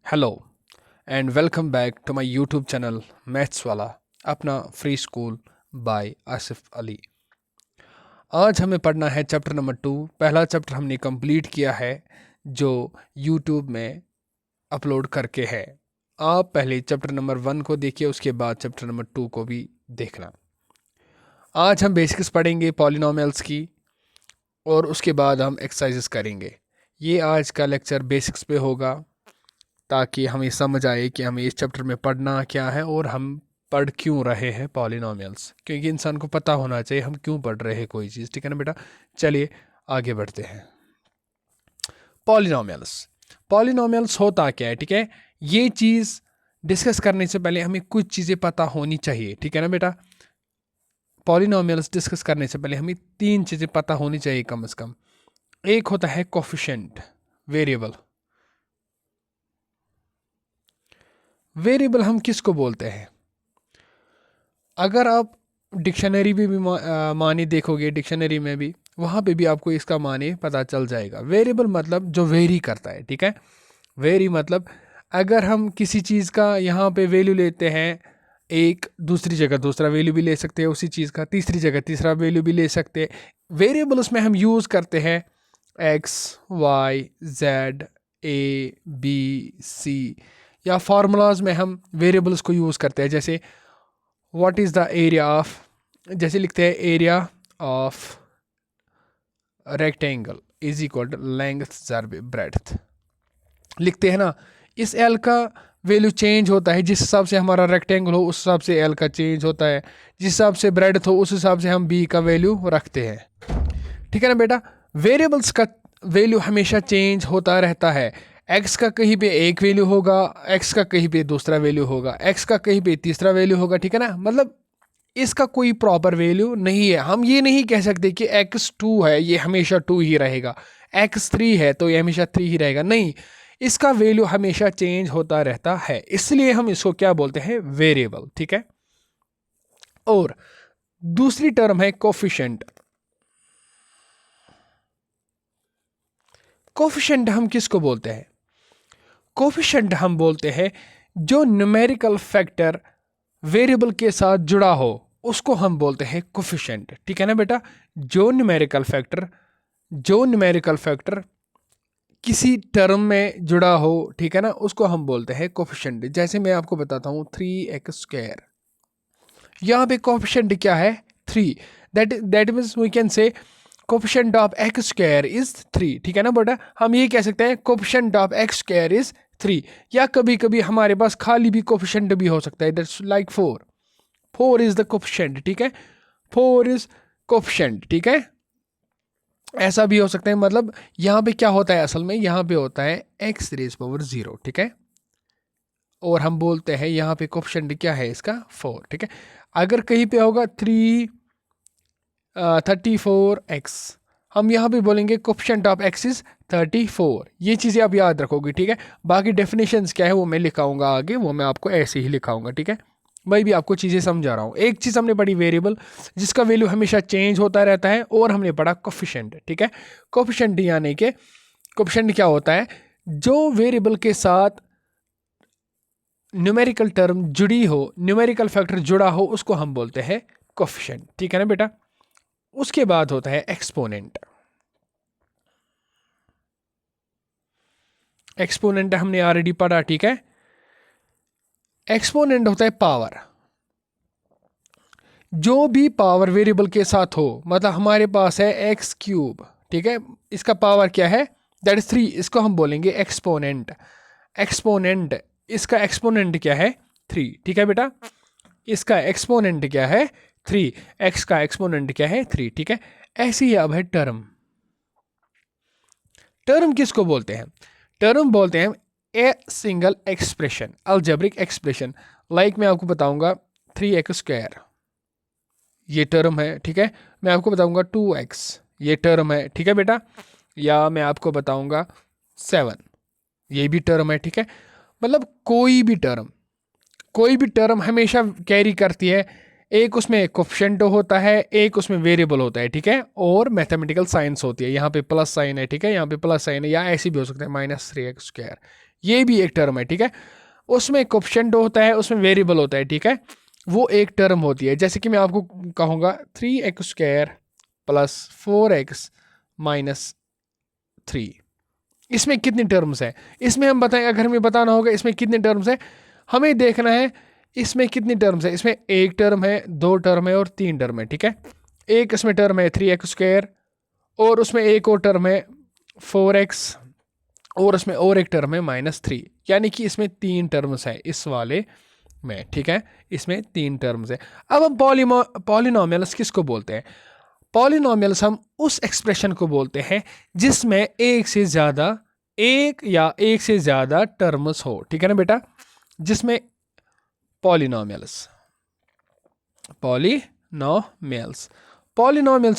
Hello and welcome back to my YouTube channel maths वाला अपना free school by Asif Ali. आज हमें पढ़ना है चैप्टर नंबर 2। पहला चैप्टर हमने कंप्लीट किया है जो यूट्यूब में अपलोड करके है। आप पहले चैप्टर नंबर 1 को देखिए, उसके बाद चैप्टर नंबर 2 को भी देखना। आज हम बेसिक्स पढ़ेंगे पॉलिनोमियल्स की और उसके बाद हम एक्सरसाइजेस करेंगे। ये आज का लेक्चर बेसिक्स पे होगा ताकि हमें समझ आए कि हमें इस चैप्टर में पढ़ना क्या है और हम पढ़ क्यों रहे हैं पॉलिनोमियल्स, क्योंकि इंसान को पता होना चाहिए हम क्यों पढ़ रहे हैं कोई चीज़। ठीक है ना बेटा, चलिए आगे बढ़ते हैं। पॉलिनोमियल्स पॉलिनोमियल्स होता क्या है? ठीक है, ये चीज़ डिस्कस करने से पहले हमें कुछ चीज़ें पता होनी चाहिए। ठीक है ना बेटा, पॉलिनोमियल्स डिस्कस करने से पहले हमें 3 चीज़ें पता होनी चाहिए कम से कम। एक होता है कोफिशिएंट वेरिएबल। वेरिएबल हम किसको बोलते हैं? अगर आप डिक्शनरी में भी माने देखोगे, डिक्शनरी में भी, वहाँ पे भी आपको इसका माने पता चल जाएगा। वेरिएबल मतलब जो वेरी करता है। ठीक है, वेरी मतलब अगर हम किसी चीज़ का यहाँ पे वैल्यू लेते हैं, एक दूसरी जगह दूसरा वैल्यू भी ले सकते हैं उसी चीज़ का, तीसरी जगह तीसरा वैल्यू भी ले सकते हैं। वेरिएबल उसमें हम यूज़ करते हैं X Y Z A B C, या फार्मूलाज में हम वेरिएबल्स को यूज़ करते हैं। जैसे what is the area of, जैसे लिखते हैं area of rectangle is equal to length ज़रब ब्रेड्थ, लिखते हैं ना। इस एल का वैल्यू चेंज होता है जिस हिसाब से हमारा रेक्टेंगल हो, उस हिसाब से एल का चेंज होता है। जिस हिसाब से ब्रेड्थ हो उस हिसाब से हम बी का वैल्यू रखते हैं। ठीक है ना बेटा, वेरिएबल्स का वैल्यू हमेशा चेंज होता रहता है। एक्स का कहीं पे एक वैल्यू होगा, एक्स का कहीं पे दूसरा वैल्यू होगा, एक्स का कहीं पे तीसरा वैल्यू होगा। ठीक है ना, मतलब इसका कोई प्रॉपर वैल्यू नहीं है। हम ये नहीं कह सकते कि x2 है ये हमेशा 2 ही रहेगा, x3 है तो ये हमेशा 3 ही रहेगा। नहीं, इसका वैल्यू हमेशा चेंज होता रहता है, इसलिए हम इसको क्या बोलते हैं? वेरिएबल। ठीक है, और दूसरी टर्म है कोफिशिएंट। कोफिशिएंट हम किसको बोलते हैं? कोफिशिएंट हम बोलते हैं जो न्यूमेरिकल फैक्टर वेरिएबल के साथ जुड़ा हो उसको हम बोलते हैं कोफिशिएंट। ठीक है ना बेटा, जो न्यूमेरिकल फैक्टर किसी टर्म में जुड़ा हो, ठीक है ना, उसको हम बोलते हैं कोफिशिएंट। जैसे मैं आपको बताता हूँ 3x², यहाँ पे कोफिशिएंट क्या है? 3। That means we can say coefficient of x² is 3। ठीक है ना बेटा, हम ये कह सकते हैं कोफिशिएंट ऑफ x² इज 3। या कभी कभी हमारे पास खाली भी कोफिशिएंट भी हो सकता है, that's like 4 is the coefficient. ठीक है, 4 इज कोफिशिएंट। ठीक है, ऐसा भी हो सकता है। मतलब यहाँ पे क्या होता है, असल में यहाँ पे होता है x⁻0। ठीक है, और हम बोलते हैं यहाँ पे कोफिशिएंट क्या है इसका? 4। ठीक है, अगर कहीं पे होगा 34x, हम यहाँ पे बोलेंगे कोफिशिएंट ऑफ x इज 34। ये चीज़ें आप याद रखोगे। ठीक है, बाकी डेफिनेशंस क्या है वो मैं लिखाऊंगा आगे, वो मैं आपको ऐसे ही लिखाऊंगा। ठीक है, मैं भी आपको चीज़ें समझा रहा हूँ। एक चीज़ हमने पढ़ी वेरिएबल जिसका वैल्यू हमेशा चेंज होता रहता है, और हमने पढ़ा कोफिशिएंट। ठीक है, कोफिशिएंट यानी कि कोफिशिएंट क्या होता है? जो वेरिएबल के साथ न्यूमेरिकल टर्म जुड़ी हो, न्यूमेरिकल फैक्टर जुड़ा हो, उसको हम बोलते हैं कोफिशिएंट। ठीक है ना बेटा, उसके बाद होता है एक्सपोनेंट। एक्सपोनेंट हमने ऑलरेडी पढ़ा। ठीक है, एक्सपोनेंट होता है पावर। जो भी पावर वेरिएबल के साथ हो, मतलब हमारे पास है x³। ठीक है, इसका पावर क्या है? That is 3। इसको हम बोलेंगे एक्सपोनेंट। एक्सपोनेंट, इसका एक्सपोनेंट क्या है? 3। ठीक है बेटा, इसका एक्सपोनेंट क्या है? 3। x का एक्सपोनेंट क्या है? 3। ठीक है, ऐसी ही अब है टर्म। टर्म किसको बोलते हैं? टर्म बोलते हैं a single expression, algebraic expression. Like मैं आपको बताऊंगा 3x², ये टर्म है। ठीक है, मैं आपको बताऊंगा 2x, ये टर्म है। ठीक है बेटा, या मैं आपको बताऊंगा 7, ये भी टर्म है। ठीक है, मतलब कोई भी टर्म हमेशा कैरी करती है, एक उसमें कोफिशिएंट होता है, एक उसमें वेरिएबल होता है। ठीक है, और मैथमेटिकल साइंस होती है। यहाँ पे प्लस साइन है, ठीक है, यहाँ पे प्लस साइन है, या ऐसी भी हो सकता है -3x²। ये भी एक टर्म है, ठीक है। उसमें कोफिशिएंट होता है, उसमें वेरिएबल होता है, ठीक है। वो एक टर्म होती है। जैसे कि मैं आपको कहूँगा 3x² प्लस 4x माइनस 3, इसमें कितनी टर्म्स है, इसमें हम बताएं, अगर हमें बताना होगा इसमें कितनी टर्म्स है, हमें देखना है इसमें कितनी टर्म्स है। इसमें एक टर्म है, दो टर्म है और तीन टर्म है, ठीक है। एक इसमें टर्म है 3x² और उसमें एक और टर्म है 4x और उसमें और एक टर्म है -3, यानी कि इसमें तीन टर्म्स है इस वाले में, ठीक है। इसमें तीन टर्म्स है। अब हम पॉलिनोमियल्स किसको बोलते हैं? पॉलिनोमियल्स हम उस एक्सप्रेशन को बोलते हैं जिसमें एक या एक से ज़्यादा टर्म्स हो, ठीक है ना बेटा। जिसमें पॉलिनोमियल्स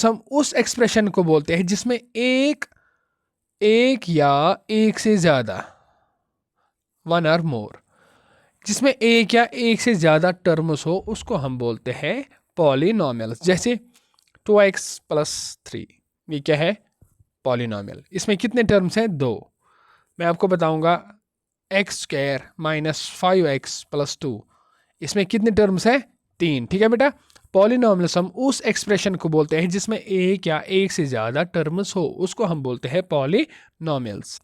हम उस एक्सप्रेशन को बोलते हैं जिसमें एक या एक से ज़्यादा, 1 or more, जिसमें एक या एक से ज़्यादा टर्म्स हो उसको हम बोलते हैं पॉलिनोमियल्स। जैसे 2x प्लस 3, ये क्या है? पॉलिनोमियल। इसमें कितने टर्म्स हैं? 2। मैं आपको बताऊंगा x² माइनस 5x प्लस 2, इसमें कितने टर्म्स हैं? 3, ठीक है बेटा। पॉलिनोमियल्स हम उस एक्सप्रेशन को बोलते हैं जिसमें एक या एक से ज़्यादा टर्म्स हो, उसको हम बोलते हैं पॉलिनोमियल्स।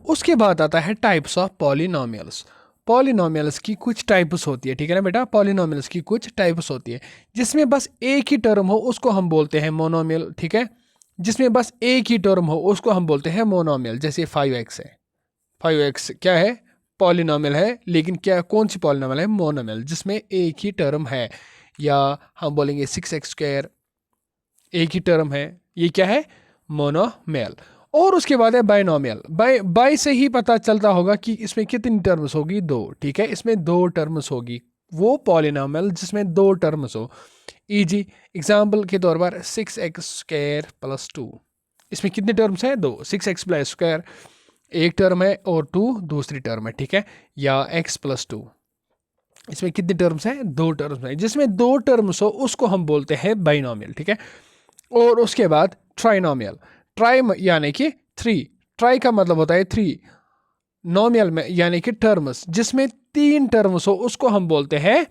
उसके बाद आता है टाइप्स ऑफ पॉलिनोमियल्स। पॉलिनोमियल्स की कुछ टाइप्स होती है, ठीक है ना बेटा। पॉलिनोमियल्स की कुछ टाइप्स होती है जिसमें बस एक ही टर्म हो उसको हम बोलते हैं मोनोमियल, ठीक है। जिसमें बस एक ही टर्म हो उसको हम बोलते हैं मोनोमियल। जैसे 5x है, 5x क्या है? पॉलिनोमियल है, लेकिन क्या कौन सी पॉलिनोमियल है? मोनोमियल, जिसमें एक ही टर्म है। या हम बोलेंगे 6x², एक ही टर्म है, ये क्या है? मोनोमियल। और उसके बाद है बाइनोमियल। बाई से ही पता चलता होगा कि इसमें कितनी टर्म्स होगी? 2, ठीक है। इसमें 2 टर्म्स होगी, वो पॉलिनोमियल जिसमें 2 टर्म्स हो। ईजी एग्जाम्पल के तौर पर 6x² प्लस 2, इसमें कितने टर्म्स हैं? 2। 6x प्लस स्क्वायर एक टर्म है और 2 दूसरी टर्म है, ठीक है। या x प्लस 2, इसमें कितने टर्म्स हैं? 2 टर्म्स हैं। जिसमें 2 टर्म्स हो उसको हम बोलते हैं बाइनोमियल, ठीक है। और उसके बाद ट्राइनोमियल। ट्राई यानी कि 3, ट्राई का मतलब होता है 3, नोमियल में यानी कि टर्म्स, जिसमें 3 टर्म्स हो उसको हम बोलते हैं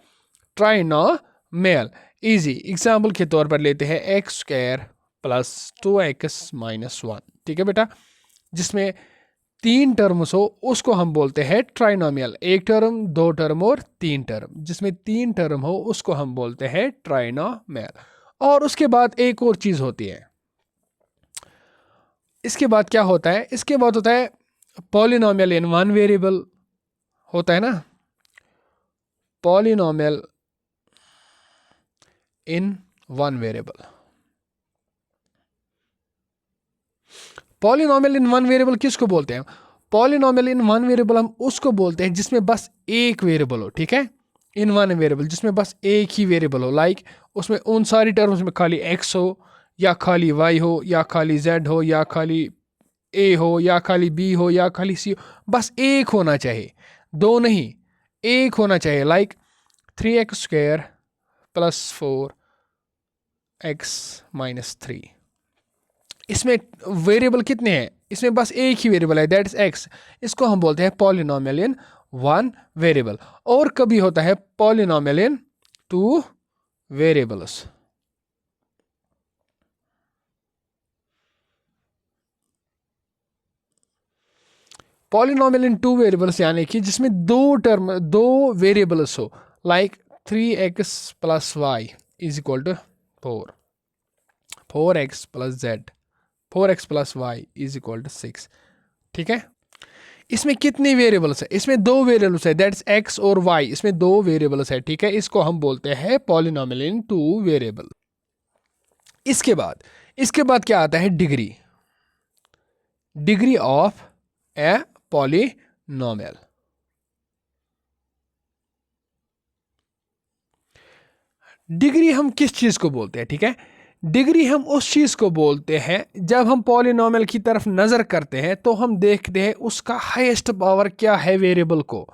ट्राइनोमियल। इजी एग्जाम्पल के तौर पर लेते हैं x² प्लस 2x माइनस 1, ठीक है बेटा। जिसमें 3 टर्म्स हो उसको हम बोलते हैं ट्राइनोमियल। एक टर्म, 2 टर्म और 3 टर्म, जिसमें 3 टर्म हो उसको हम बोलते हैं ट्राइनोमियल। और उसके बाद एक और चीज़ होती है, इसके बाद क्या होता है? इसके बाद होता है पॉलिनोमियल इन वन वेरिएबल, होता है ना, polynomial in one variable. Polynomial in one variable किसको बोलते हैं? पॉलिनोमियल इन वन वेरिएबल हम उसको बोलते हैं जिसमें बस एक वेरिएबल हो, ठीक है। इन वन वेरिएबल, जिसमें बस एक ही वेरिएबल हो, लाइक उसमें उन सारी टर्म्स में खाली x हो या खाली y हो या खाली z हो या खाली a हो या खाली b हो या खाली c हो, बस एक होना चाहिए, 2 नहीं, एक होना चाहिए। Like 3x² plus 4x minus 3, इसमें वेरिएबल कितने हैं? इसमें बस एक ही वेरिएबल है, दैट इज x। इसको हम बोलते हैं पॉलिनोमियल इन वन वेरिएबल। और कभी होता है polynomial in 2 variables. Polynomial in 2 variables यानी कि जिसमें 2 वेरिएबल्स हो, like 3x plus y is equal to 4, 4x plus z, 4x plus y is equal to 6, ठीक है। इसमें कितने वेरिएबल्स है? इसमें 2 वेरिएबल्स है, दैट इज x और y, इसमें 2 वेरिएबल्स है, ठीक है। इसको हम बोलते हैं पॉलिनोमियल इन 2 वेरिएबल। इसके बाद क्या आता है? Degree of a polynomial. Degree हम किस चीज को बोलते हैं? ठीक है, डिग्री हम उस चीज को बोलते हैं जब हम पॉलिनोमियल की तरफ नजर करते हैं तो हम देखते हैं उसका हाईएस्ट पावर क्या है वेरिएबल को।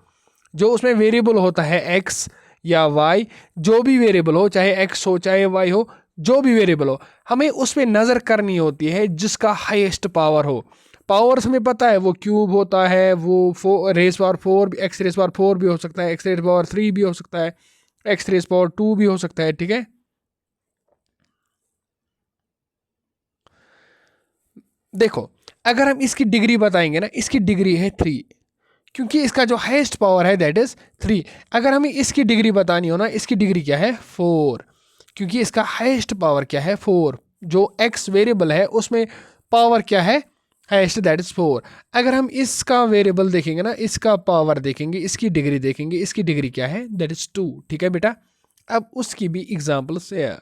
जो उसमें वेरिएबल होता है x या y, जो भी वेरिएबल हो, चाहे x हो चाहे y हो, जो भी वेरिएबल हो, हमें उस पर नजर करनी होती है जिसका हाईएस्ट पावर हो। पावर्स में पता है वो क्यूब होता है, वो raise power 4 x raise power 4 भी हो सकता है, एक्स रेस पावर 3 भी हो सकता है, एक्स रेस पावर 2 भी हो सकता है, ठीक है। देखो अगर हम इसकी डिग्री बताएंगे ना, इसकी डिग्री है 3, क्योंकि इसका जो हाईएस्ट पावर है दैट इज 3। अगर हमें इसकी डिग्री बतानी हो ना, इसकी डिग्री क्या है 4, क्योंकि इसका हाईएस्ट पावर क्या है 4। जो एक्स वेरिएबल है उसमें पावर क्या है हाईएस्ट, दैट इज 4। अगर हम इसका वेरिएबल देखेंगे ना, इसका पावर देखेंगे, इसकी डिग्री देखेंगे, इसकी डिग्री क्या है दैट इज 2, ठीक है बेटा। अब उसकी भी एग्जाम्पल्स है,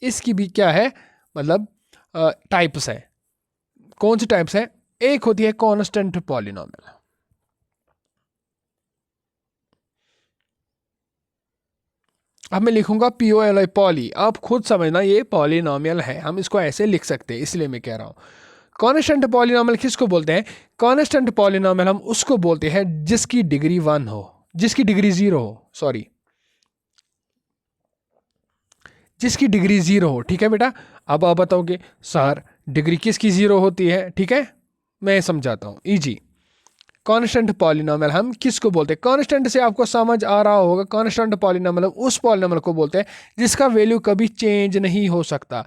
इसकी भी क्या है मतलब टाइप्स है। कौन सी टाइप्स है? एक होती है कांस्टेंट पॉलिनोमियल, अब मैं लिखूंगा POLI पॉली, आप खुद समझना ये पॉलिनोमियल है, हम इसको ऐसे लिख सकते हैं, इसलिए मैं कह रहा हूं। कांस्टेंट पॉलिनोमियल किसको बोलते हैं? कांस्टेंट पॉलिनोमियल हम उसको बोलते हैं जिसकी डिग्री 1 हो, जिसकी डिग्री 0 हो, सॉरी, जिसकी डिग्री 0 हो, ठीक है बेटा। अब आप बताओगे सर डिग्री किसकी 0 होती है, ठीक है मैं समझाता हूँ इजी। कांस्टेंट पॉलिनोमियल हम किसको बोलते हैं? कांस्टेंट से आपको समझ आ रहा होगा, कांस्टेंट पॉलिनोमियल उस पॉलिनोमियल को बोलते हैं जिसका वैल्यू कभी चेंज नहीं हो सकता।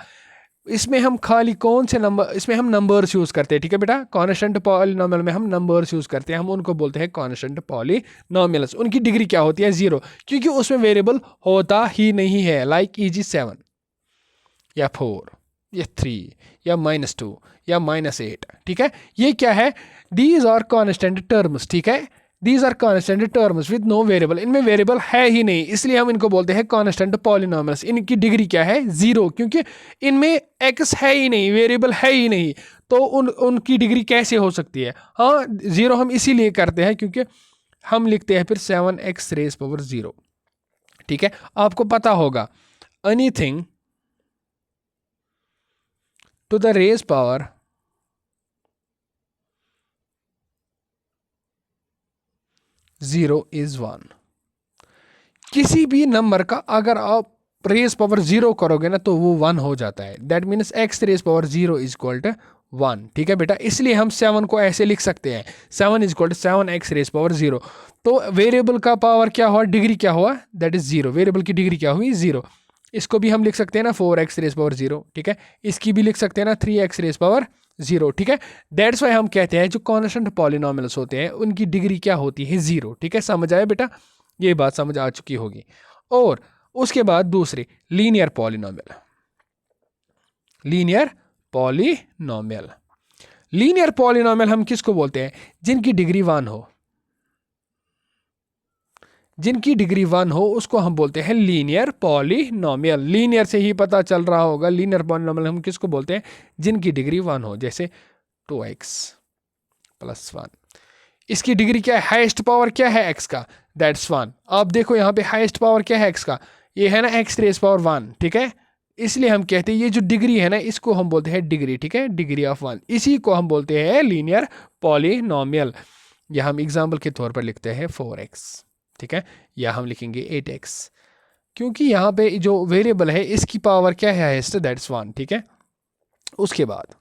इसमें हम खाली कौन से नंबर, इसमें हम नंबर्स यूज करते हैं, ठीक है बेटा। कांस्टेंट पॉलिनोमियल में हम नंबर्स यूज करते हैं, हम उनको बोलते हैं कांस्टेंट पॉलिनोमियल्स। उनकी डिग्री क्या होती है 0, क्योंकि उसमें वेरिएबल होता ही नहीं है, लाइक इजी 7 या 4 या 3 या -2 या -8, ठीक है। ये क्या है? दीज आर कांस्टेंट टर्म्स, ठीक है, these are constant terms with no variable, इनमें वेरिएबल है ही नहीं, इसलिए हम इनको बोलते हैं कांस्टेंट पॉलिनोमियल्स। इनकी डिग्री क्या है 0, क्योंकि इनमें एक्स है ही नहीं, वेरिएबल है ही नहीं, तो उनकी डिग्री कैसे हो सकती है? हाँ 0 हम इसीलिए करते हैं क्योंकि हम लिखते हैं फिर 7x रेज पावर 0, ठीक है। आपको पता होगा anything to the raise power 0 is 1। किसी भी नंबर का अगर आप रेज पावर 0 करोगे ना तो वो 1 हो जाता है, that means x raise power 0 is equal to 1, ठीक है बेटा। इसलिए हम 7 को ऐसे लिख सकते हैं, 7 is equal to 7x raise power 0। तो वेरिएबल का पावर क्या हुआ, डिग्री क्या हुआ, दैट इज 0, वेरिएबल की डिग्री क्या हुई 0। इसको भी हम लिख सकते हैं ना 4x रेज पावर 0, ठीक है। इसकी भी लिख सकते हैं ना 3x रेज पावर 0, ठीक है। दैट्स वाई हम कहते हैं जो कांस्टेंट पॉलिनोमियल्स होते हैं उनकी डिग्री क्या होती है 0, ठीक है। समझ आया बेटा, ये बात समझ आ चुकी होगी। और उसके बाद दूसरी linear polynomial, linear polynomial, linear polynomial हम किसको बोलते हैं? जिनकी डिग्री 1 हो, जिनकी डिग्री 1 हो उसको हम बोलते हैं लीनियर पॉलिनोमियल। लीनियर से ही पता चल रहा होगा, लीनियर पॉलिनोमियल हम किसको बोलते हैं? जिनकी डिग्री 1 हो, जैसे 2x + 1। इसकी डिग्री क्या है, हाईएस्ट पावर क्या है x का, दैट्स 1। आप देखो यहाँ पे हाईएस्ट पावर क्या है x का, ये है ना x रेज पावर 1, ठीक है। इसलिए हम कहते हैं ये जो डिग्री है ना इसको हम बोलते हैं डिग्री, ठीक है, डिग्री ऑफ 1, इसी को हम बोलते हैं लीनियर पॉलिनोमियल। या हम एग्जाम्पल के तौर पर लिखते हैं 4x, ठीक है, या हम लिखेंगे 8x, क्योंकि यहाँ पे जो वेरिएबल है इसकी पावर क्या है हाईएस्ट, दैट्स 1, ठीक है। उसके बाद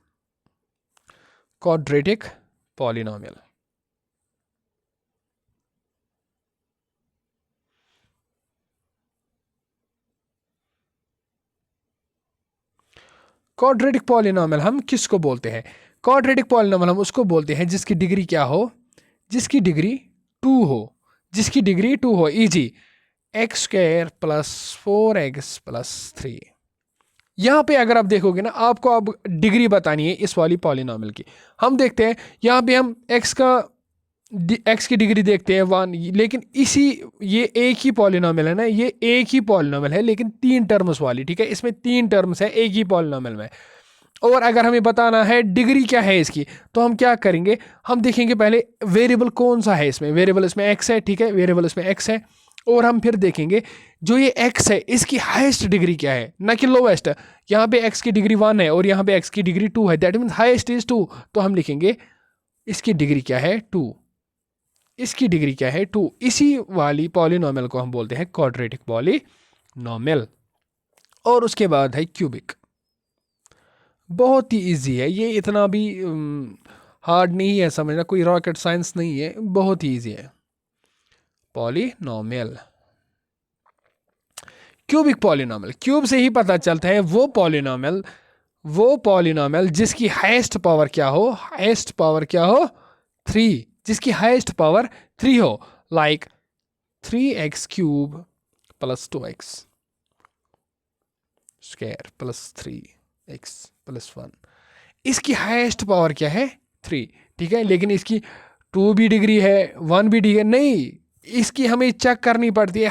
क्वाड्रेटिक पॉलिनोमियल, क्वाड्रेटिक पॉलिनोमियल हम किसको बोलते हैं? क्वाड्रेटिक पॉलिनोमियल हम उसको बोलते हैं जिसकी डिग्री क्या हो, जिसकी डिग्री 2 हो, जिसकी डिग्री 2 हो, इजी x² + 4x + 3। यहाँ पे अगर आप देखोगे ना, आपको अब डिग्री बतानी है इस वाली पॉलिनोमियल की। हम देखते हैं यहाँ पे हम x की डिग्री देखते हैं 1, लेकिन इसी ये एक ही पॉलिनोमियल है ना, ये एक ही पॉलिनोमियल है लेकिन 3 टर्म्स वाली, ठीक है। इसमें 3 टर्म्स है एक ही पॉलिनोमियल में। और अगर हमें बताना है डिग्री क्या है इसकी, तो हम क्या करेंगे, हम देखेंगे पहले वेरिएबल कौन सा है इसमें, वेरिएबल इसमें x है, ठीक है, वेरिएबल इसमें x है। और हम फिर देखेंगे जो ये x है इसकी हाईएस्ट डिग्री क्या है, ना कि लोवेस्ट। यहाँ पे x की डिग्री 1 है और यहाँ पे x की डिग्री 2 है, दैट मीन्स हाईएस्ट इज 2, तो हम लिखेंगे इसकी डिग्री क्या है 2, इसकी डिग्री क्या है 2। इसी वाली पॉलिनोमियल को हम बोलते हैं क्वाड्रेटिक पॉलिनोमियल। और उसके बाद है क्यूबिक, बहुत ही इजी है ये, इतना भी हार्ड नहीं है समझना, कोई रॉकेट साइंस नहीं है, बहुत ही ईजी है। पॉलिनोमियल, क्यूबिक पॉलिनोमियल, क्यूब से ही पता चलता है वो पॉलिनोमियल जिसकी हाईएस्ट पावर क्या हो, हाईएस्ट पावर क्या हो, 3, जिसकी हाईएस्ट पावर 3 हो, like 3x cube plus 2x square plus 3x plus 1, इसकी हाईएस्ट पावर क्या है, 3, ठीक है। लेकिन इसकी 2 भी डिग्री है, 1 भी डिग्री नहीं, इसकी हमें चेक करनी पड़ती है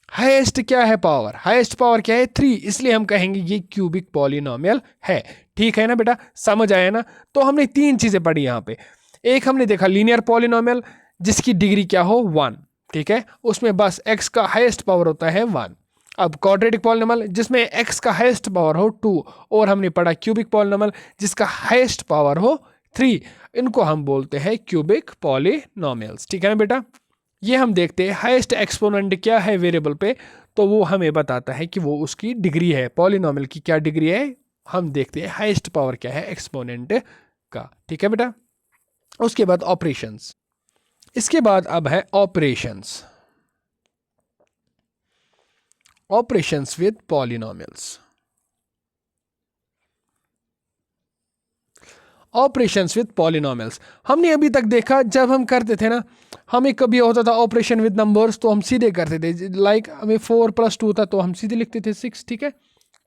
हाईएस्ट क्या है पावर, हाईएस्ट पावर क्या है, 3, इसलिए हम कहेंगे ये क्यूबिक पॉलिनोमियल है। ठीक है ना बेटा, समझ आया ना। तो हमने 3 चीजें पढ़ी यहाँ पे। एक हमने देखा लीनियर पॉलिनोमियल जिसकी डिग्री क्या हो, 1, ठीक है, उसमें बस x का हाईएस्ट पावर होता है 1। अब क्वाड्रेटिक पॉलिनोमियल जिसमें x का हाईएस्ट पावर हो 2, और हमने पढ़ा क्यूबिक पॉलिनोमियल जिसका हाईएस्ट पावर हो 3। इनको हम बोलते हैं क्यूबिक पॉलिनोमियल्स। ठीक है ना बेटा। ये हम देखते हैं हाईएस्ट एक्सपोनेंट क्या है वेरिएबल पे, तो वो हमें बताता है कि वो उसकी डिग्री है, पॉलिनोमियल की क्या डिग्री है। हम देखते हैं हाईएस्ट पावर क्या है एक्सपोनेंट का। ठीक है बेटा। उसके बाद ऑपरेशंस, इसके बाद अब है operations with polynomials. Operations with polynomials हमने अभी तक देखा, जब हम करते थे ना, हमें कभी होता था ऑपरेशन विद नंबर्स तो हम सीधे करते थे, लाइक हमें 4 + 2 था तो हम सीधे लिखते थे 6। ठीक है,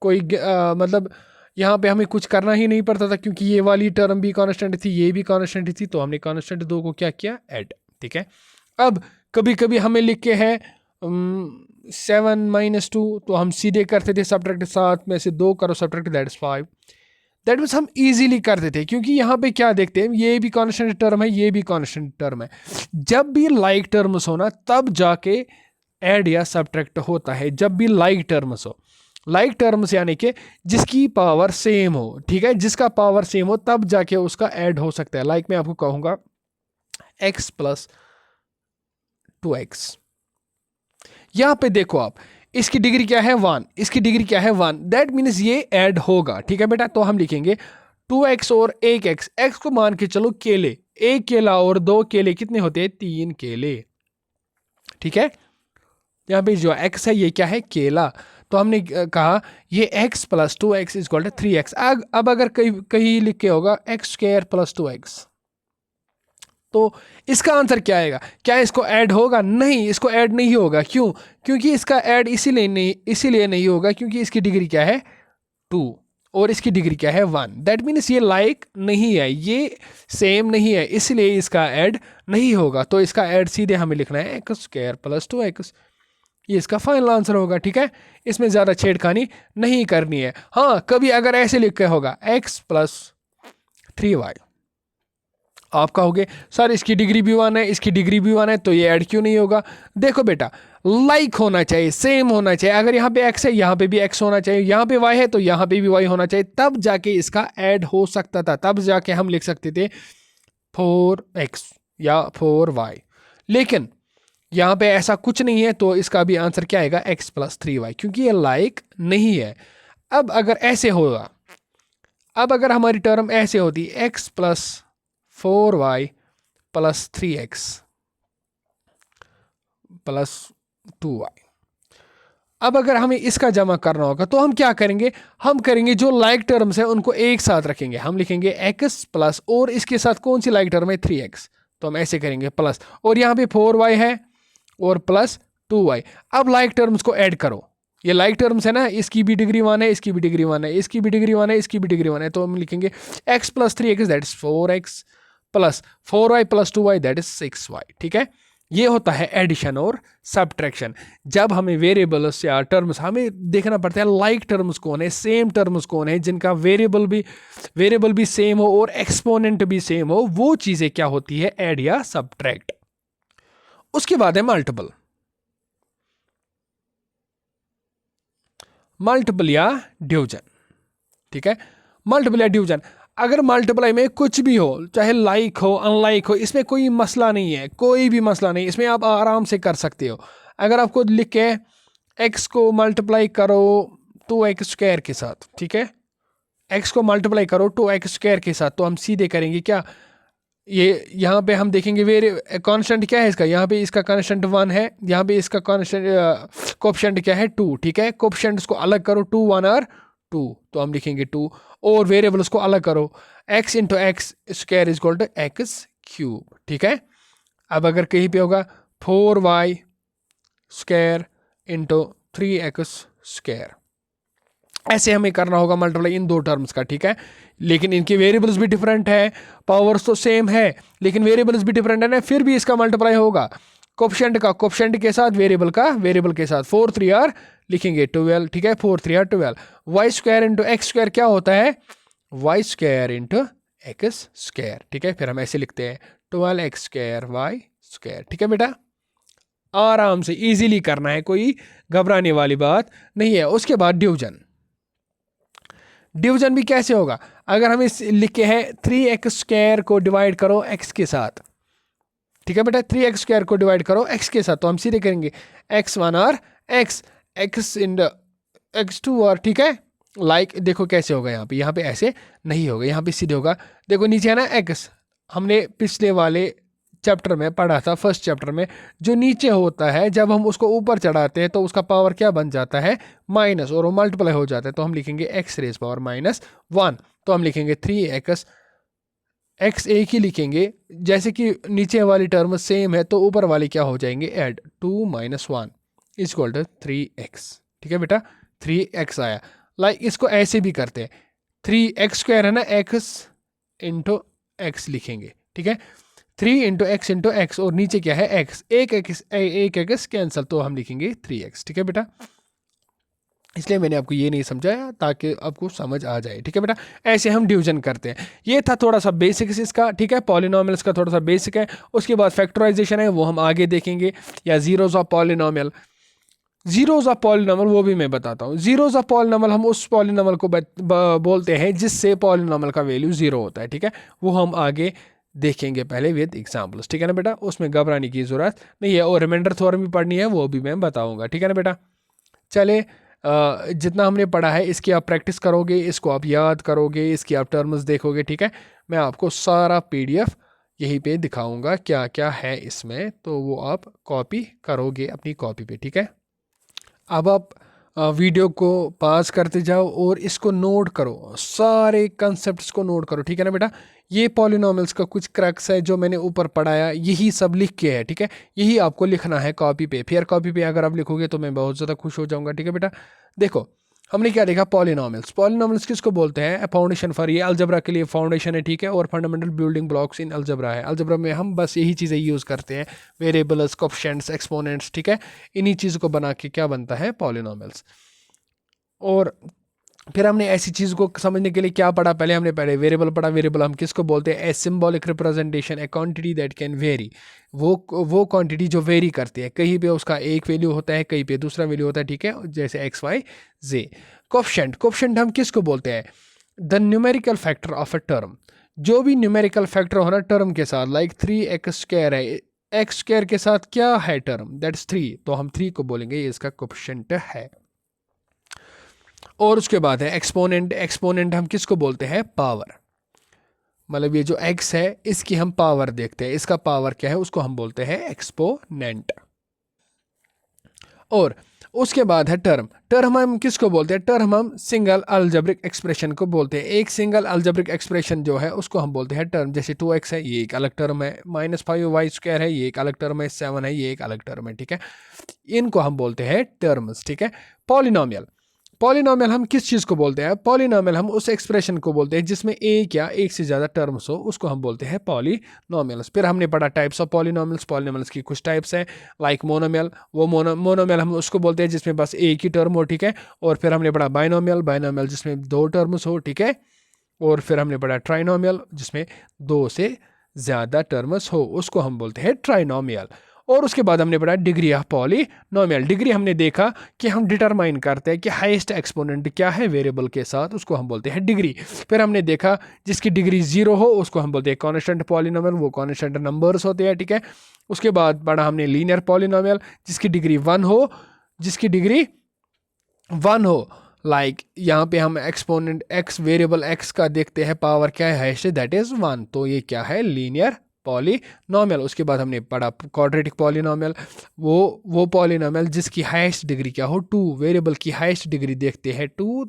कोई मतलब यहाँ पे हमें कुछ करना ही नहीं पड़ता था, क्योंकि ये वाली टर्म भी कांस्टेंट थी, ये भी कांस्टेंट थी, तो हमने कांस्टेंट 2 को क्या किया, ऐड। ठीक है। अब कभी कभी हमें लिख के है 7 - 2, तो हम सीधे करते थे सब्ट्रैक्ट, 7 में से 2 करो subtract, that is 5। That means हम इजीली करते थे, क्योंकि यहाँ पे क्या देखते हैं, ये भी कांस्टेंट टर्म है, ये भी कांस्टेंट टर्म है। जब भी लाइक टर्म्स हो ना, तब जाके ऐड या सब्ट्रैक्ट होता है, जब भी लाइक टर्म्स हो। लाइक टर्म्स यानी कि जिसकी पावर सेम हो, ठीक है, जिसका पावर सेम हो तब जाके उसका ऐड हो सकता है। लाइक मैं आपको कहूँगा x + 2x, यहाँ पे देखो आप, इसकी डिग्री क्या है 1, इसकी डिग्री क्या है 1, दैट मीन्स ये ऐड होगा। ठीक है बेटा। तो हम लिखेंगे 2x और 1x, x को मान के चलो केले, 1 केला और 2 केले कितने होते हैं, 3 केले। ठीक है, यहाँ पे जो x है ये क्या है, केला। तो हमने कहा ये x + 2x = 3x। अब अगर कहीं लिख के होगा x² + 2x, तो इसका आंसर क्या आएगा, क्या इसको ऐड होगा, नहीं, इसको ऐड नहीं होगा। क्यों, क्योंकि इसका ऐड इसीलिए नहीं होगा क्योंकि इसकी डिग्री क्या है 2 और इसकी डिग्री क्या है 1। दैट मीन्स ये लाइक नहीं है, ये सेम नहीं है, इसलिए इसका ऐड नहीं होगा। तो इसका ऐड सीधे हमें लिखना है x² + 2x, ये इसका फाइनल आंसर होगा। ठीक है, इसमें ज़्यादा छेड़खानी नहीं करनी है। हाँ, कभी अगर ऐसे लिख के होगा x + 3y, आप कहोगे सर इसकी डिग्री भी 1 है, इसकी डिग्री भी 1 है, तो ये ऐड क्यों नहीं होगा। देखो बेटा, लाइक होना चाहिए, सेम होना चाहिए। अगर यहाँ पे x है, यहाँ पे भी x होना चाहिए, यहाँ पे y है तो यहाँ पे भी y होना चाहिए, तब जाके इसका ऐड हो सकता था, तब जाके हम लिख सकते थे 4x या 4y। लेकिन यहाँ पे ऐसा कुछ नहीं है, तो इसका भी आंसर क्या आएगा, x + 3y, क्योंकि ये लाइक नहीं है। अब अगर ऐसे होगा, अब अगर हमारी टर्म ऐसे होती x + 4y + 3x + 2y, अब अगर हमें इसका जमा करना होगा तो हम क्या करेंगे, हम करेंगे जो लाइक टर्म्स है उनको एक साथ रखेंगे। हम लिखेंगे x प्लस, और इसके साथ कौन सी लाइक टर्म है, 3x, तो हम ऐसे करेंगे प्लस, और यहाँ पे 4y है और प्लस 2y। अब लाइक टर्म्स को ऐड करो, ये लाइक टर्म्स है ना, इसकी भी डिग्री 1 है, इसकी भी डिग्री 1 है, इसकी भी डिग्री 1 है, इसकी भी डिग्री 1 है, तो हम लिखेंगे x + 3x that is 4x plus 4y + 2y that is 6y। ठीक है, ये होता है एडिशन और सब्ट्रैक्शन। जब हमें वेरिएबल्स या टर्म्स, हमें देखना पड़ता है लाइक टर्म्स कौन है, सेम टर्म्स कौन है, जिनका वेरिएबल भी सेम हो और एक्सपोनेंट भी सेम हो, वो चीजें क्या होती है, ऐड या सब्ट्रैक्ट। उसके बाद है मल्टीपल, मल्टीपल या डिवीजन। ठीक है, मल्टीपल या डिवीजन, अगर मल्टीप्लाई में कुछ भी हो, चाहे लाइक हो अनलाइक हो, इसमें कोई मसला नहीं है, कोई भी मसला नहीं, इसमें आप आराम से कर सकते हो। अगर आपको लिख के x को मल्टीप्लाई करो 2x² के साथ, ठीक है, x को मल्टीप्लाई करो 2x² के साथ, तो हम सीधे करेंगे क्या, ये यहाँ पे हम देखेंगे वेरी कांस्टेंट क्या है इसका, यहाँ पे इसका कांस्टेंट 1 है, यहाँ पे इसका कांस्टेंट कोएफिशिएंट क्या है 2, ठीक है। कोएफिशिएंट्स को अलग करो 2 1 और 2, तो हम लिखेंगे 2, और वेरिएबल्स को अलग करो, x into X square is equal to X cube, ठीक है। अब अगर कहीं पे होगा 4y स्क्वायर इंटू 3x², ऐसे हमें करना होगा मल्टीप्लाई इन दो टर्म्स का, ठीक है। लेकिन इनके वेरिएबल्स भी डिफरेंट है, पावर्स तो सेम है लेकिन वेरिएबल्स भी डिफरेंट है ना, फिर भी इसका मल्टीप्लाई होगा कोएफिशिएंट का कोएफिशिएंट के साथ, वेरिएबल का वेरिएबल के साथ। 4 3 आर लिखेंगे 12, ठीक है, 4 3 are 12। Y square into X square क्या होता है, Y square into X square, ठीक है। फिर हम ऐसे लिखते हैं 12x² वाई स्क्वायर, ठीक है बेटा। आराम से इजीली करना है, कोई घबराने वाली बात नहीं है। उसके बाद डिवीजन, डिवीजन भी कैसे होगा, अगर हम इस लिखे हैं 3x² को डिवाइड करो x के साथ, ठीक है बेटा, 3x² को डिवाइड करो x के साथ, तो हम सीधे करेंगे x1 और x इन x2 और, ठीक है। लाइक देखो कैसे होगा, यहाँ पे ऐसे नहीं होगा, यहाँ पे सीधे होगा। देखो नीचे है ना x, हमने पिछले वाले चैप्टर में पढ़ा था, फर्स्ट चैप्टर में, जो नीचे होता है जब हम उसको ऊपर चढ़ाते हैं तो उसका पावर क्या बन जाता है, माइनस, और वो मल्टीप्लाई हो जाता है, तो हम लिखेंगे x रेज पावर -1, तो हम लिखेंगे 3x, x एक ही लिखेंगे, जैसे कि नीचे वाली टर्म सेम है तो ऊपर वाली क्या हो जाएंगे, add 2 - 1 is equal to 3x, ठीक है बेटा, 3x आया। लाइक इसको ऐसे भी करते हैं, 3x² है ना, x इंटू एक्स लिखेंगे, ठीक है, 3 इंटू एक्स इंटू एक्स, और नीचे क्या है x, एक x कैंसल, तो हम लिखेंगे 3x, ठीक है बेटा। इसलिए मैंने आपको ये नहीं समझाया ताकि आपको समझ आ जाए, ठीक है बेटा। ऐसे हम डिवीजन करते हैं। ये था थोड़ा सा बेसिक्स इसका, ठीक है, पॉलिनोमियल्स का थोड़ा सा बेसिक है। उसके बाद फैक्टराइजेशन है, वो हम आगे देखेंगे, या zeros of polynomial, zeros of polynomial वो भी मैं बताता हूँ। जीरोज ऑफ पॉलिनोमियल हम उस पॉलिनोमियल को बोलते हैं जिससे पॉलिनोमियल का वैल्यू 0 होता है, ठीक है, वो हम आगे देखेंगे पहले विद एग्जाम्पल्स, ठीक है ना बेटा, उसमें घबराने की जरूरत नहीं है। और रिमाइंडर थ्योरम भी पढ़नी है, वो भी मैं बताऊंगा, ठीक है ना बेटा। चले, जितना हमने पढ़ा है इसकी आप प्रैक्टिस करोगे, इसको आप याद करोगे, इसकी आप टर्म्स देखोगे, ठीक है। मैं आपको सारा PDF यहीं पे दिखाऊंगा क्या क्या है इसमें, तो वो आप कॉपी करोगे अपनी कॉपी पे, ठीक है। अब आप वीडियो को पॉज करते जाओ और इसको नोट करो, सारे कंसेप्ट्स को नोट करो, ठीक है ना बेटा। ये पॉलिनोमियल्स का कुछ क्रक्स है जो मैंने ऊपर पढ़ाया, यही सब लिख के है, ठीक है, यही आपको लिखना है कॉपी पे। फिर कॉपी पे अगर आप लिखोगे तो मैं बहुत ज़्यादा खुश हो जाऊंगा, ठीक है बेटा। देखो हमने क्या देखा, पॉलिनोमियल्स, पॉलिनोमियल्स किसको बोलते हैं, फाउंडेशन फॉर, ये अलजबरा के लिए फाउंडेशन है, ठीक है, और फंडामेंटल बिल्डिंग ब्लॉक्स इन अलजबरा है। अलजबरा में हम बस यही चीज़ें यूज़ करते हैं, वेरिएबल्स, कोएफिशिएंट्स, एक्सपोनेंट्स, ठीक है, इन्हीं चीज़ों को बना के क्या बनता है, पॉलिनोमियल्स। और फिर हमने ऐसी चीज़ को समझने के लिए क्या पढ़ा, पहले हमने पढ़े वेरिएबल पढ़ा। वेरिएबल हम किसको बोलते हैं, a symbolic representation, A quantity that can very, वो क्वांटिटी जो वेरी करती है, कहीं पे उसका एक वैल्यू होता है, कहीं पे दूसरा वैल्यू होता है, ठीक है, जैसे XY Z। कोएफिशिएंट, कोएफिशिएंट हम किसको बोलते हैं, the numerical factor of a term, जो भी न्यूमेरिकल फैक्टर हो ना टर्म के साथ, लाइक 3x² है, x² के साथ क्या है टर्म, दैट्स 3, तो हम 3 को बोलेंगे ये इसका कोएफिशिएंट है। और उसके बाद है एक्सपोनेंट, एक्सपोनेंट हम किसको बोलते हैं, पावर, मतलब ये जो x है इसकी हम पावर देखते हैं, इसका पावर क्या है उसको हम बोलते हैं एक्सपोनेंट। और उसके बाद है टर्म, टर्म हम किसको बोलते हैं, टर्म हम सिंगल अलजेब्रिक एक्सप्रेशन को बोलते हैं। एक सिंगल अलजेब्रिक एक्सप्रेशन जो है उसको हम बोलते हैं टर्म, जैसे 2x है ये एक अलग टर्म है, -5y² है ये एक अलग टर्म है, 7 है ये एक अलग टर्म है, ठीक है, इनको हम बोलते हैं टर्म्स, ठीक है। पॉलिनोमियल, पॉलिनोमियल हम किस चीज़ को बोलते हैं, पॉलिनोमियल हम उस एक्सप्रेशन को बोलते हैं जिसमें एक या एक से ज़्यादा टर्म्स हो, उसको हम बोलते हैं पॉलिनोमियल्स। फिर हमने पढ़ा टाइप्स ऑफ पॉलिनोमियल्स, पॉलिनोमियल्स की कुछ टाइप्स हैं, लाइक मोनोमियल, वो मोनोमियल हम उसको बोलते हैं जिसमें बस एक ही टर्म हो, ठीक है। और फिर हमने पढ़ा बाइनोमियल, बाइनोमियल जिसमें 2 टर्म्स हो, ठीक है। और फिर हमने पढ़ा ट्राइनोमियल जिसमें 2 से ज़्यादा टर्म्स हो, उसको हम बोलते हैं ट्राइनोमियल। और उसके बाद हमने पढ़ा डिग्री ऑफ पॉलिनोमियल। डिग्री हमने देखा कि हम डिटरमाइन करते हैं कि हाईएस्ट एक्सपोनेंट क्या है वेरिएबल के साथ, उसको हम बोलते हैं डिग्री। फिर हमने देखा जिसकी डिग्री 0 हो उसको हम बोलते हैं कॉन्स्टेंट पॉलिनोमियल, वो कॉन्स्टेंट नंबर्स होते हैं, ठीक है। उसके बाद पढ़ा हमने लीनियर पॉलिनोमियल जिसकी डिग्री 1 हो, जिसकी डिग्री 1 हो, लाइक यहाँ पे हम एक्सपोनेंट एक्स वेरिएबल एक्स का देखते हैं पावर क्या है, हाईएस्ट दैट इज 1, तो ये क्या है, लीनियर पॉलीनोमियल। उसके बाद हमने पढ़ा क्वाड्रेटिक पॉलीनोमियल, वो पॉलीनोमियल जिसकी हाईएस्ट डिग्री क्या हो 2, वेरिएबल की हाईएस्ट डिग्री देखते हैं 2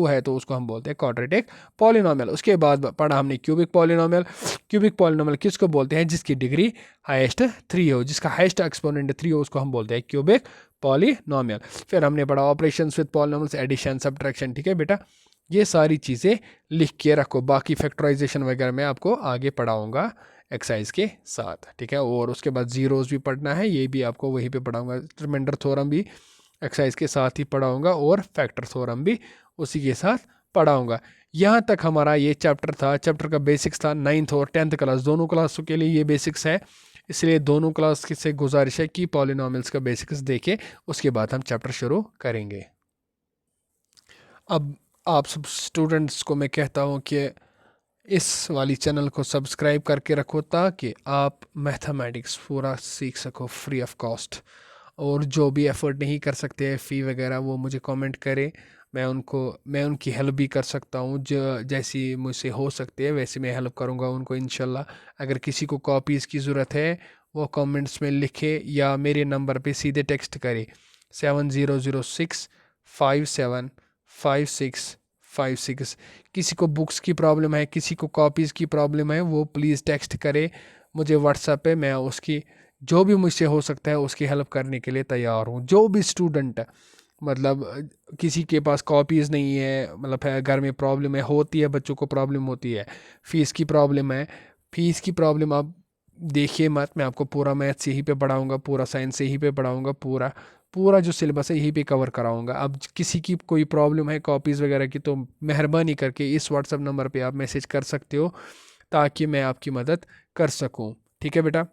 है तो उसको हम बोलते हैं क्वाड्रेटिक पॉलीनोमियल। उसके बाद पढ़ा हमने क्यूबिक पॉलीनोमियल। क्यूबिक पॉलीनोमियल किसको बोलते हैं, जिसकी डिग्री हाईएस्ट 3 हो, जिसका हाईएस्ट एक्सपोनेंट 3 हो, उसको हम बोलते हैं क्यूबिक पॉलीनोमियल। फिर हमने पढ़ा operations with polynomials, addition, subtraction. ठीक है बेटा, ये सारी चीज़ें लिख के रखो, बाकी फैक्टराइजेशन वगैरह मैं आपको आगे पढ़ाऊँगा एक्सरसाइज के साथ। ठीक है, और उसके बाद जीरोज़ भी पढ़ना है, ये भी आपको वहीं पे पढ़ाऊँगा। रिमाइंडर थ्योरम भी एक्सरसाइज के साथ ही पढ़ाऊँगा और फैक्टर थ्योरम भी उसी के साथ पढ़ाऊँगा। यहाँ तक हमारा ये चैप्टर था, चैप्टर का बेसिक्स था। 9th और 10th क्लास दोनों क्लासों के लिए ये बेसिक्स है, इसलिए दोनों क्लास से गुजारिश है कि पॉलिनोमियल्स का बेसिक्स देखें, उसके बाद हम चैप्टर शुरू करेंगे। अब आप सब स्टूडेंट्स को मैं कहता हूँ कि इस वाली चैनल को सब्सक्राइब करके रखो ताकि आप मैथमेटिक्स पूरा सीख सको फ्री ऑफ कॉस्ट। और जो भी एफर्ट नहीं कर सकते हैं फ़ी वगैरह, वो मुझे कमेंट करें, मैं उनकी हेल्प भी कर सकता हूँ, जो जैसी मुझसे हो सकती है वैसे मैं हेल्प करूँगा उनको इंशाल्लाह। अगर किसी को कॉपीज़ की ज़रूरत है वो कमेंट्स में लिखे या मेरे नंबर पे सीधे टेक्स्ट करे 7006575656। किसी को बुक्स की प्रॉब्लम है, किसी को कॉपीज़ की प्रॉब्लम है, वो प्लीज़ टेक्स्ट करे मुझे व्हाट्सएप पे, मैं उसकी जो भी मुझसे हो सकता है उसकी हेल्प करने के लिए तैयार हूँ। जो भी स्टूडेंट मतलब किसी के पास कॉपीज़ नहीं है, मतलब है घर में प्रॉब्लम है, होती है, बच्चों को प्रॉब्लम होती है, फ़ीस की प्रॉब्लम है, फ़ीस की प्रॉब्लम आप देखिए मत, मैं आपको पूरा मैथ्स यहीं पे पढ़ाऊँगा, पूरा साइंस यहीं पे पढ़ाऊँगा, पूरा पूरा जो सिलेबस है यहीं पे कवर कराऊँगा। अब किसी की कोई प्रॉब्लम है कॉपीज़ वगैरह की, तो मेहरबानी करके इस व्हाट्सअप नंबर पे आप मैसेज कर सकते हो ताकि मैं आपकी मदद कर सकूँ। ठीक है बेटा,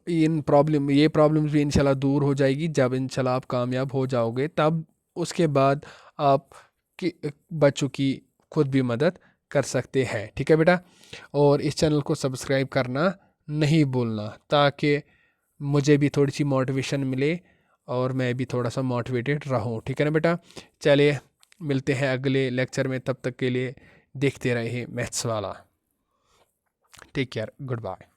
ये प्रॉब्लम्स भी इंशाल्लाह दूर हो जाएगी जब इंशाल्लाह आप कामयाब हो जाओगे, तब उसके बाद आप बच्चों की खुद भी मदद कर सकते हैं। ठीक है बेटा, और इस चैनल को सब्सक्राइब करना नहीं भूलना ताकि मुझे भी थोड़ी सी मोटिवेशन मिले और मैं भी थोड़ा सा मोटिवेटेड रहूं। ठीक है ना बेटा, चलिए मिलते हैं अगले लेक्चर में, तब तक के लिए देखते रहिए मैथ्स वाला। Take care, good bye.